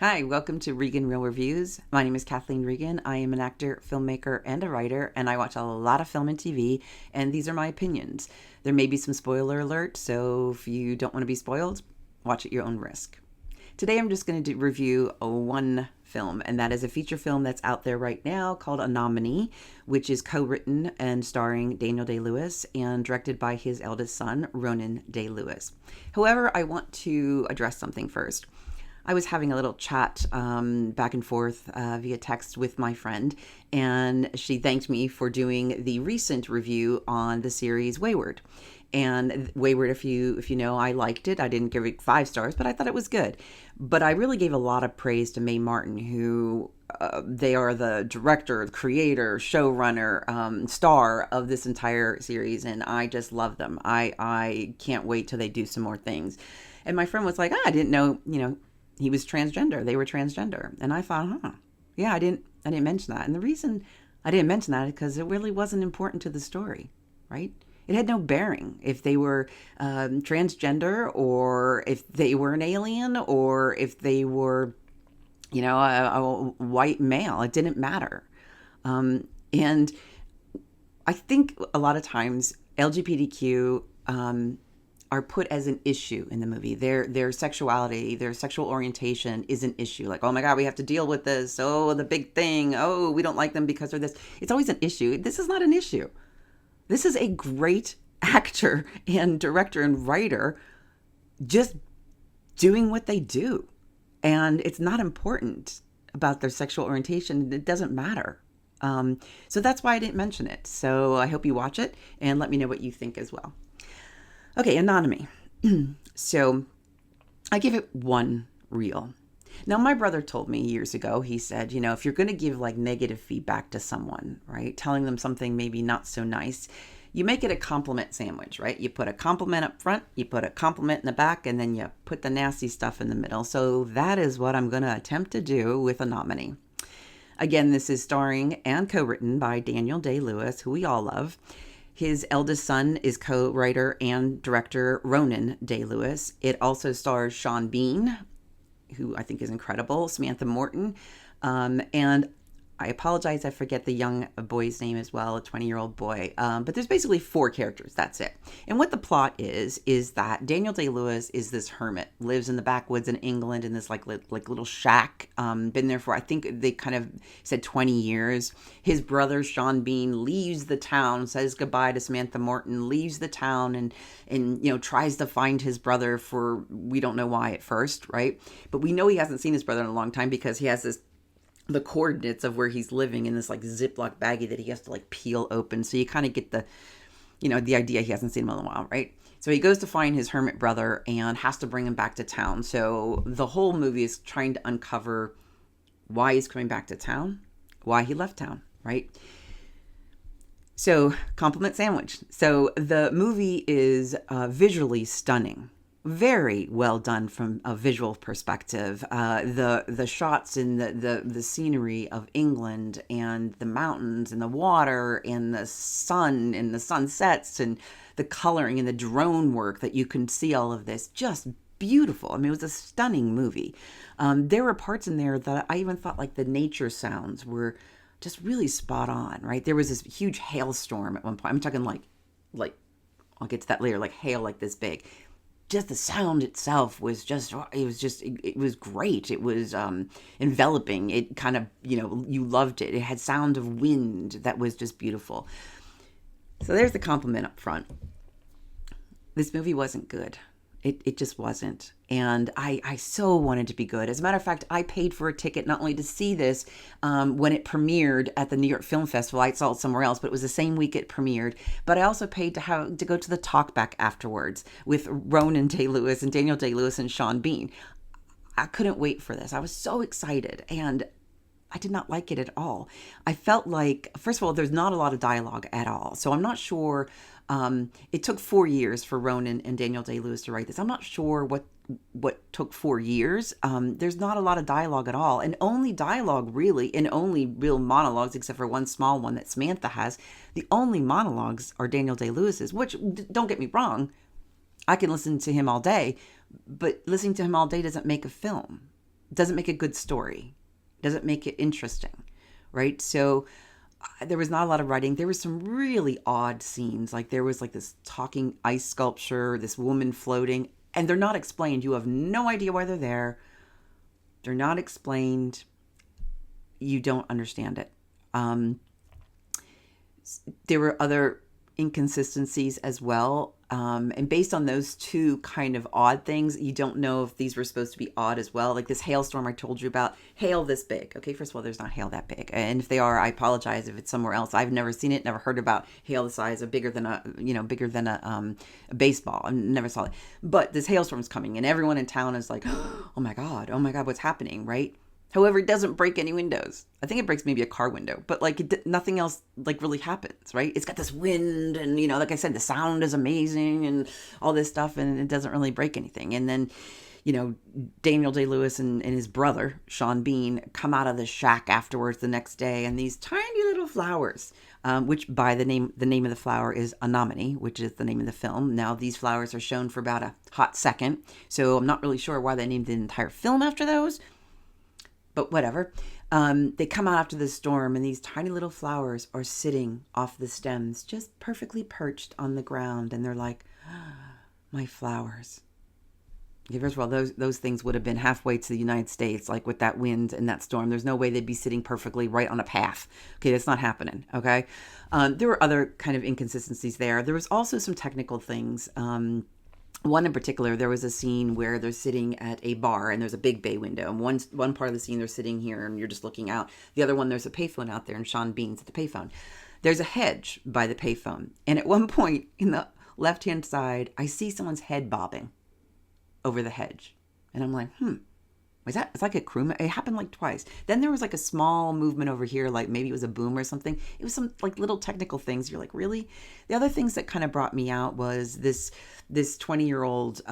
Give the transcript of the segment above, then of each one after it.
Hi, welcome to Regan Real Reviews. My name is Kathleen Regan. I am an actor, filmmaker, and a writer, and I watch a lot of film and TV, and these are my opinions. There may be some spoiler alert, so if you don't want to be spoiled, watch at your own risk. Today I'm just going to review one film, and that is a feature film that's out there right now called Anemone, which is co-written and starring Daniel Day-Lewis and directed by his eldest son, Ronan Day-Lewis. However, I want to address something first. I was having a little chat back and forth via text with my friend, and she thanked me for doing the recent review on the series Wayward. And Wayward, if you know, I liked it. I didn't give it 5 stars, but I thought it was good. But I really gave a lot of praise to Mae Martin, who they are the director, creator, showrunner, star of this entire series, and I just love them. I can't wait till they do some more things. And my friend was like, I didn't know, he was transgender. They were transgender. And I thought, yeah, I didn't mention that. And the reason I didn't mention that is because it really wasn't important to the story, right? It had no bearing if they were transgender or if they were an alien or if they were, a white male. It didn't matter. And I think a lot of times LGBTQ are put as an issue in the movie. Their sexuality, their sexual orientation is an issue. Like, oh my God, we have to deal with this. Oh, the big thing. Oh, we don't like them because they're this. It's always an issue. This is not an issue. This is a great actor and director and writer just doing what they do. And it's not important about their sexual orientation. It doesn't matter. So that's why I didn't mention it. So I hope you watch it and let me know what you think as well. Okay, Anemone. So I give it 1 reel. Now, my brother told me years ago, he said, if you're going to give like negative feedback to someone, right, telling them something maybe not so nice, you make it a compliment sandwich, right? You put a compliment up front, you put a compliment in the back, and then you put the nasty stuff in the middle. So that is what I'm going to attempt to do with Anemone. Again, this is starring and co-written by Daniel Day-Lewis, who we all love. His eldest son is co-writer and director Ronan Day-Lewis. It also stars Sean Bean, who I think is incredible, Samantha Morton, and I apologize, I forget the young boy's name as well, a 20-year-old boy. But there's basically 4 characters, that's it. And what the plot is that Daniel Day-Lewis is this hermit, lives in the backwoods in England in this like little shack, been there for, I think they kind of said 20 years. His brother, Sean Bean, leaves the town, says goodbye to Samantha Morton, leaves the town and tries to find his brother for, we don't know why at first, right? But we know he hasn't seen his brother in a long time because he has the coordinates of where he's living in this like Ziploc baggie that he has to like peel open. So you kind of get the idea he hasn't seen him in a while, right? So he goes to find his hermit brother and has to bring him back to town. So the whole movie is trying to uncover why he's coming back to town, why he left town, right? So compliment sandwich. So the movie is visually stunning. Very well done from a visual perspective. The shots in the scenery of England and the mountains and the water and the sun and the sunsets and the coloring and the drone work that you can see all of this, just beautiful. I mean, it was a stunning movie. There were parts in there that I even thought like the nature sounds were just really spot on, right? There was this huge hailstorm at one point. I'm talking like I'll get to that later, like hail like this big. Just the sound itself was it was great. It was enveloping. It kind of, you loved it. It had sound of wind that was just beautiful. So there's the compliment up front. This movie wasn't good. It just wasn't. And I so wanted to be good. As a matter of fact, I paid for a ticket not only to see this when it premiered at the New York Film Festival. I saw it somewhere else, but it was the same week it premiered. But I also paid to go to the talkback afterwards with Ronan Day-Lewis and Daniel Day-Lewis and Sean Bean. I couldn't wait for this. I was so excited, and I did not like it at all. I felt like, first of all, there's not a lot of dialogue at all. So I'm not sure. It took 4 years for Ronan and Daniel Day-Lewis to write this. I'm not sure what took 4 years. There's not a lot of dialogue at all, and only dialogue really, and only real monologues, except for one small one that Samantha has. The only monologues are Daniel Day-Lewis's, which, don't get me wrong, I can listen to him all day, but listening to him all day doesn't make a film. doesn't make a good story, doesn't make it interesting, right? So there was not a lot of writing. There was some really odd scenes. Like there was like this talking ice sculpture, this woman floating, and they're not explained. You have no idea why they're there. They're not explained. You don't understand it. There were other inconsistencies as well. And based on those two kind of odd things, you don't know if these were supposed to be odd as well. Like this hailstorm I told you about, hail this big. Okay, first of all, there's not hail that big. And if they are, I apologize if it's somewhere else. I've never seen it, never heard about hail the size of bigger than a baseball. I never saw it. But this hailstorm's coming and everyone in town is like, oh my God, what's happening, right? However, it doesn't break any windows. I think it breaks maybe a car window, but like nothing else like really happens, right? It's got this wind and, like I said, the sound is amazing and all this stuff, and it doesn't really break anything. And then, Daniel Day-Lewis and his brother, Sean Bean, come out of the shack afterwards the next day, and these tiny little flowers, which by the name of the flower is Anemone, which is the name of the film. Now, these flowers are shown for about a hot second, so I'm not really sure why they named the entire film after those. But whatever. They come out after the storm, and these tiny little flowers are sitting off the stems, just perfectly perched on the ground. And they're like, my flowers. Okay, first of all, those things would have been halfway to the United States, like with that wind and that storm. There's no way they'd be sitting perfectly right on a path. Okay, that's not happening. Okay. There were other kind of inconsistencies there. There was also some technical things. One in particular, there was a scene where they're sitting at a bar and there's a big bay window. And one part of the scene, they're sitting here and you're just looking out. The other one, there's a payphone out there and Sean Bean's at the payphone. There's a hedge by the payphone. And at one point in the left-hand side, I see someone's head bobbing over the hedge. And I'm like, it's like a crew. It happened like twice. Then there was like a small movement over here, like maybe it was a boom or something. It was some like little technical things. You're like, really? The other things that kind of brought me out was this 20-year-old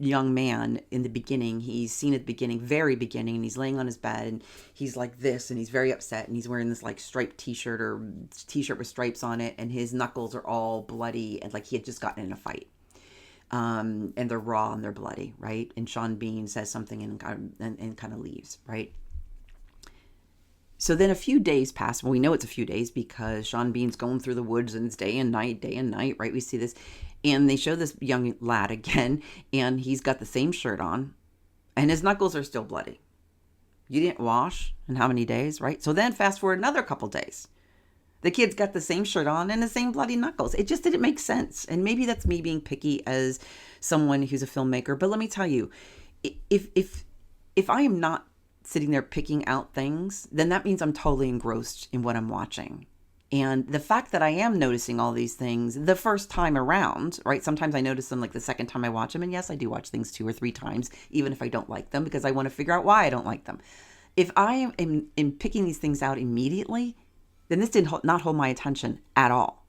young man in the beginning. He's seen at the beginning, very beginning, and he's laying on his bed and he's like this, and he's very upset, and he's wearing this like striped t-shirt or t-shirt with stripes on it, and his knuckles are all bloody and like he had just gotten in a fight. And they're raw and they're bloody, right? And Sean Bean says something and kind of leaves, right? So then a few days pass. Well, we know it's a few days because Sean Bean's going through the woods and it's day and night, right? We see this. And they show this young lad again, and he's got the same shirt on, and his knuckles are still bloody. You didn't wash in how many days, right? So then fast forward another couple days. The kid's got the same shirt on and the same bloody knuckles. It just didn't make sense. And maybe that's me being picky as someone who's a filmmaker. But let me tell you, if I am not sitting there picking out things, then that means I'm totally engrossed in what I'm watching. And the fact that I am noticing all these things the first time around, right? Sometimes I notice them like the second time I watch them. And yes, I do watch things 2 or 3 times, even if I don't like them, because I want to figure out why I don't like them. If I am picking these things out immediately, then this did not hold my attention at all.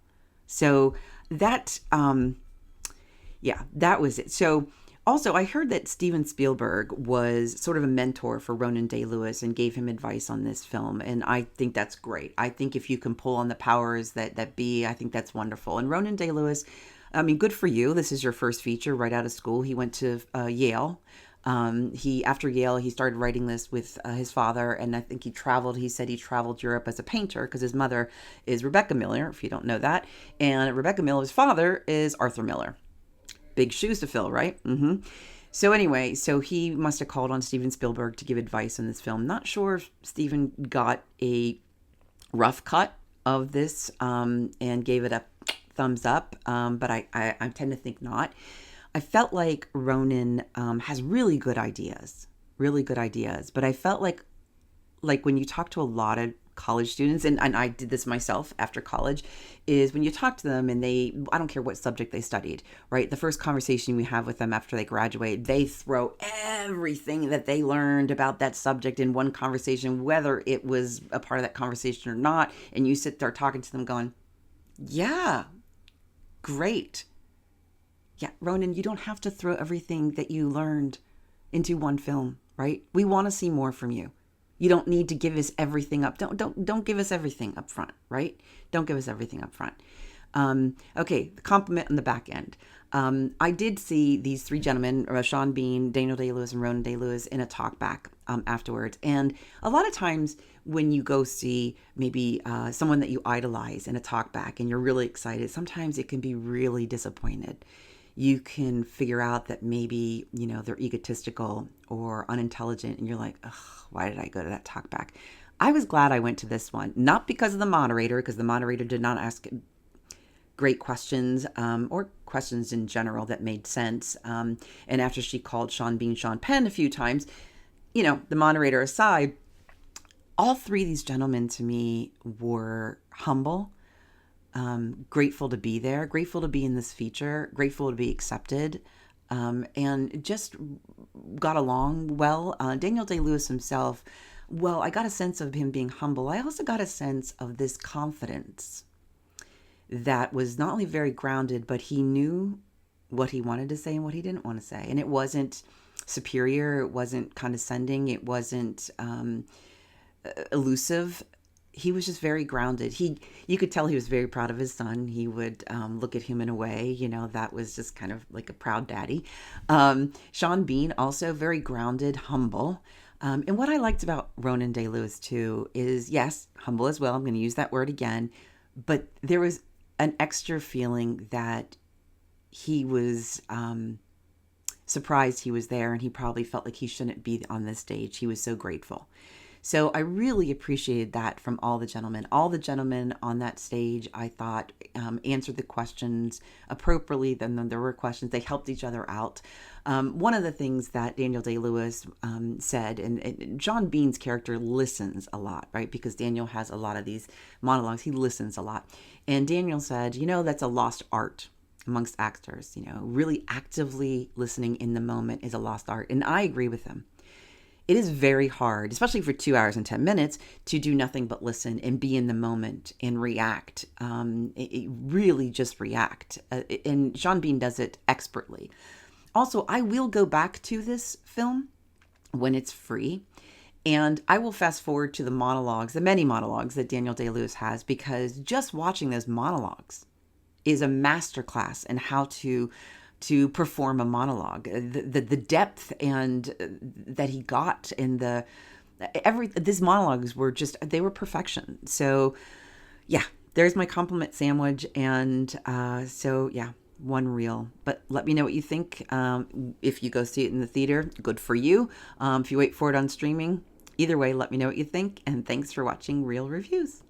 So that, that was it. So also, I heard that Steven Spielberg was sort of a mentor for Ronan Day-Lewis and gave him advice on this film. And I think that's great. I think if you can pull on the powers that be, I think that's wonderful. And Ronan Day-Lewis, I mean, good for you. This is your first feature right out of school. He went to Yale. After Yale, he started writing this with his father, and I think he said he traveled Europe as a painter because his mother is Rebecca Miller, if you don't know that, and Rebecca Miller's father is Arthur Miller. Big shoes to fill, right? Mm-hmm. So anyway, he must have called on Steven Spielberg to give advice on this film. Not sure if Steven got a rough cut of this and gave it a thumbs up, but I tend to think not. I felt like Ronan has really good ideas, but I felt like when you talk to a lot of college students, and I did this myself after college, is when you talk to them and I don't care what subject they studied, right? The first conversation we have with them after they graduate, they throw everything that they learned about that subject in one conversation, whether it was a part of that conversation or not. And you sit there talking to them going, yeah, great. Yeah, Ronan, you don't have to throw everything that you learned into one film, right? We want to see more from you. You don't need to give us everything up. Don't give us everything up front, right? Don't give us everything up front. Okay, the compliment on the back end. I did see these three gentlemen, Sean Bean, Daniel Day-Lewis, and Ronan Day-Lewis, in a talkback afterwards. And a lot of times when you go see maybe someone that you idolize in a talkback and you're really excited, sometimes it can be really disappointed. You can figure out that maybe, they're egotistical or unintelligent, and you're like, ugh, why did I go to that talkback? I was glad I went to this one, not because of the moderator, because the moderator did not ask great questions, or questions in general that made sense. And after she called Sean Bean Sean Penn a few times, the moderator aside, all three of these gentlemen to me were humble, grateful to be there, grateful to be in this feature, grateful to be accepted, and just got along well. Daniel Day-Lewis himself, well, I got a sense of him being humble. I also got a sense of this confidence that was not only very grounded, but he knew what he wanted to say and what he didn't want to say. And it wasn't superior, it wasn't condescending, it wasn't elusive. He was just very grounded. You could tell he was very proud of his son. He would look at him in a way, that was just kind of like a proud daddy. Sean Bean, also very grounded, humble. And what I liked about Ronan Day-Lewis too is, yes, humble as well. I'm going to use that word again, but there was an extra feeling that he was surprised he was there, and he probably felt like he shouldn't be on this stage. He was so grateful. So I really appreciated that from all the gentlemen. All the gentlemen on that stage, I thought, answered the questions appropriately. Then there were questions. They helped each other out. One of the things that Daniel Day-Lewis said, and John Bean's character listens a lot, right? Because Daniel has a lot of these monologues. He listens a lot. And Daniel said, that's a lost art amongst actors. Really actively listening in the moment is a lost art. And I agree with him. It is very hard, especially for 2 hours and 10 minutes, to do nothing but listen and be in the moment and react. Really just react. And Sean Bean does it expertly. Also, I will go back to this film when it's free, and I will fast forward to the many monologues that Daniel Day-Lewis has, because just watching those monologues is a masterclass in how to perform a monologue. The depth and that he got in these monologues were they were perfection. So yeah, there's my compliment sandwich. And so yeah, one reel. But let me know what you think. If you go see it in the theater, good for you. If you wait for it on streaming, either way, let me know what you think. And thanks for watching Reel Reviews.